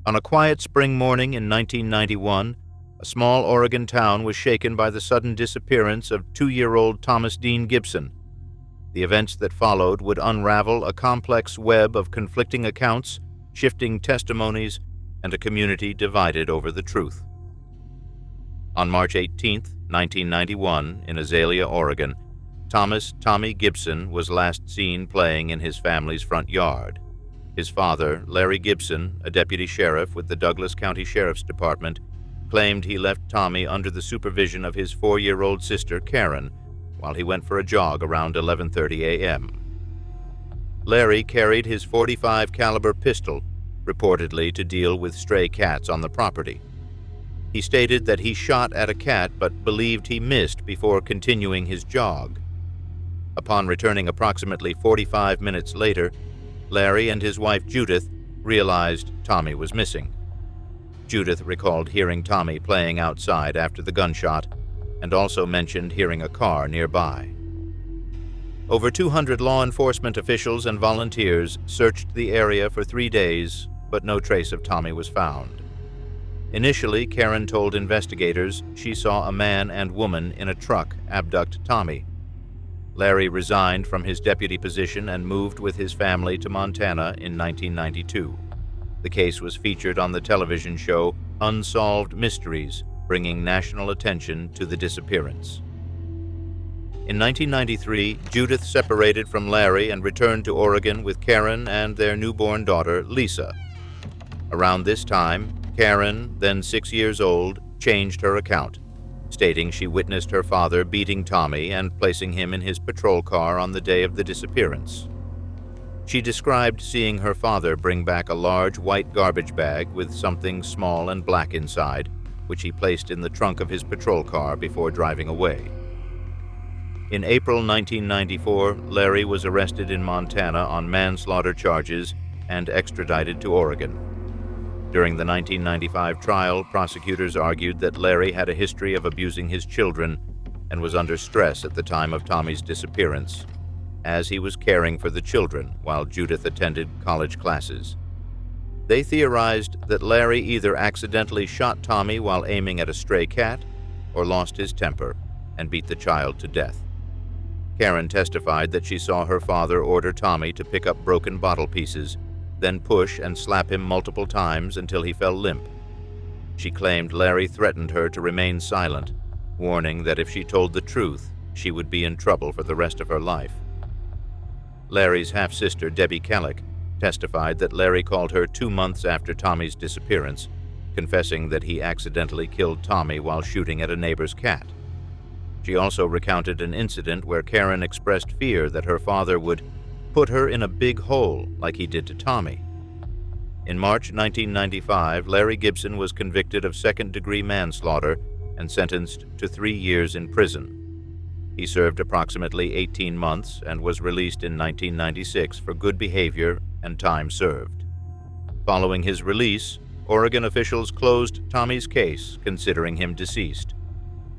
On a quiet spring morning in 1991, a small Oregon town was shaken by the sudden disappearance of 2-year-old Thomas Dean Gibson. The events that followed would unravel a complex web of conflicting accounts, shifting testimonies, and a community divided over the truth. On March 18, 1991, in Azalea, Oregon, Thomas "Tommy" Gibson was last seen playing in his family's front yard. His father, Larry Gibson, a deputy sheriff with the Douglas County Sheriff's Department, claimed he left Tommy under the supervision of his 4-year-old sister, Karen, while he went for a jog around 11:30 a.m. Larry carried his .45 caliber pistol, reportedly to deal with stray cats on the property. He stated that he shot at a cat but believed he missed before continuing his jog. Upon returning approximately 45 minutes later, Larry and his wife Judith realized Tommy was missing. Judith recalled hearing Tommy playing outside after the gunshot and also mentioned hearing a car nearby. Over 200 law enforcement officials and volunteers searched the area for 3 days, but no trace of Tommy was found. Initially, Karen told investigators she saw a man and woman in a truck abduct Tommy. Larry resigned from his deputy position and moved with his family to Montana in 1992. The case was featured on the television show Unsolved Mysteries, bringing national attention to the disappearance. In 1993, Judith separated from Larry and returned to Oregon with Karen and their newborn daughter, Lisa. Around this time, Karen, then 6 years old, changed her account, stating she witnessed her father beating Tommy and placing him in his patrol car on the day of the disappearance. She described seeing her father bring back a large white garbage bag with something small and black inside, which he placed in the trunk of his patrol car before driving away. In April 1994, Larry was arrested in Montana on manslaughter charges and extradited to Oregon. During the 1995 trial, prosecutors argued that Larry had a history of abusing his children and was under stress at the time of Tommy's disappearance, as he was caring for the children while Judith attended college classes. They theorized that Larry either accidentally shot Tommy while aiming at a stray cat or lost his temper and beat the child to death. Karen testified that she saw her father order Tommy to pick up broken bottle pieces, then push and slap him multiple times until he fell limp. She claimed Larry threatened her to remain silent, warning that if she told the truth, she would be in trouble for the rest of her life. Larry's half-sister, Debbie Kellick, testified that Larry called her 2 months after Tommy's disappearance, confessing that he accidentally killed Tommy while shooting at a neighbor's cat. She also recounted an incident where Karen expressed fear that her father would put her in a big hole like he did to Tommy. In March 1995, Larry Gibson was convicted of second-degree manslaughter and sentenced to 3 years in prison. He served approximately 18 months and was released in 1996 for good behavior and time served. Following his release, Oregon officials closed Tommy's case, considering him deceased.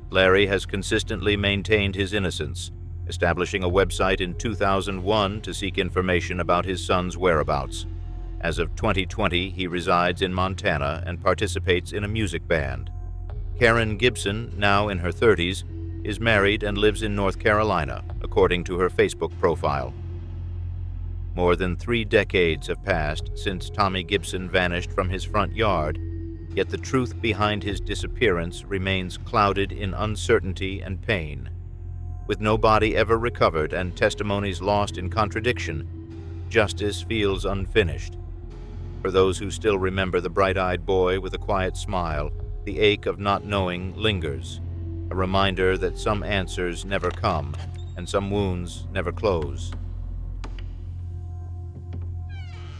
Larry has consistently maintained his innocence, establishing a website in 2001 to seek information about his son's whereabouts. As of 2020, he resides in Montana and participates in a music band. Karen Gibson, now in her 30s, is married and lives in North Carolina, according to her Facebook profile. More than 3 decades have passed since Tommy Gibson vanished from his front yard, yet the truth behind his disappearance remains clouded in uncertainty and pain. With no body ever recovered and testimonies lost in contradiction, justice feels unfinished. For those who still remember the bright-eyed boy with a quiet smile, the ache of not knowing lingers, a reminder that some answers never come and some wounds never close.